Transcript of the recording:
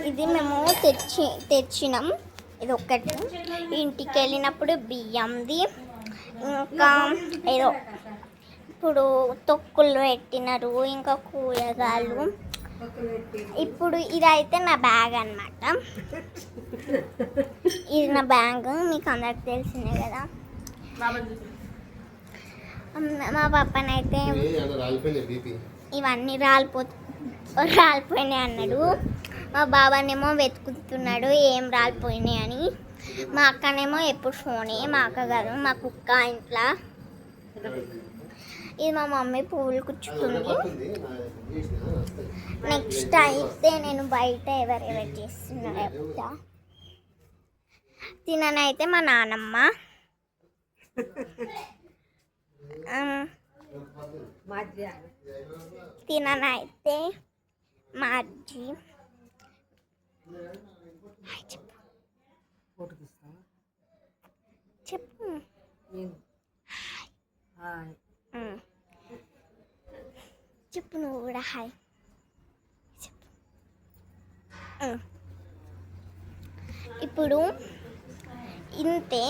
ఇది మేము తెచ్చినాం. ఇది ఒక్కటి ఇంటికి వెళ్ళినప్పుడు బియ్యంది. ఇంకా ఏదో ఇప్పుడు తొక్కులు పెట్టినారు, ఇంకా కూరగాయలు. ఇప్పుడు ఇదైతే నా బ్యాగ్ అన్నమాట. ఇది నా బ్యాగ్, మీకు అందరికి తెలిసిందే కదా. మా పాపనైతే ఇవన్నీ రాలిపోయినాయి అన్నాడు. మా బాబానేమో వెతుకుతున్నాడు ఏం రాలిపోయినాయి అని. మా అక్కనేమో ఎప్పుడు ఫోనే, మా అక్క కాదు మా కుక్క ఇంట్లో. ఇది మా మమ్మీ పువ్వులు కుచ్చుతుంది. నెక్స్ట్ అయితే నేను బయట ఎవరెవరు చేస్తున్నారు చెప్తా. తిననైతే మా నాన్నమ్మ, తిననైతే మా అజ్జి. చెప్పు చెప్పు నువ్వు కూడా హాయ్ చెప్పు. ఇప్పుడు ఇంతే.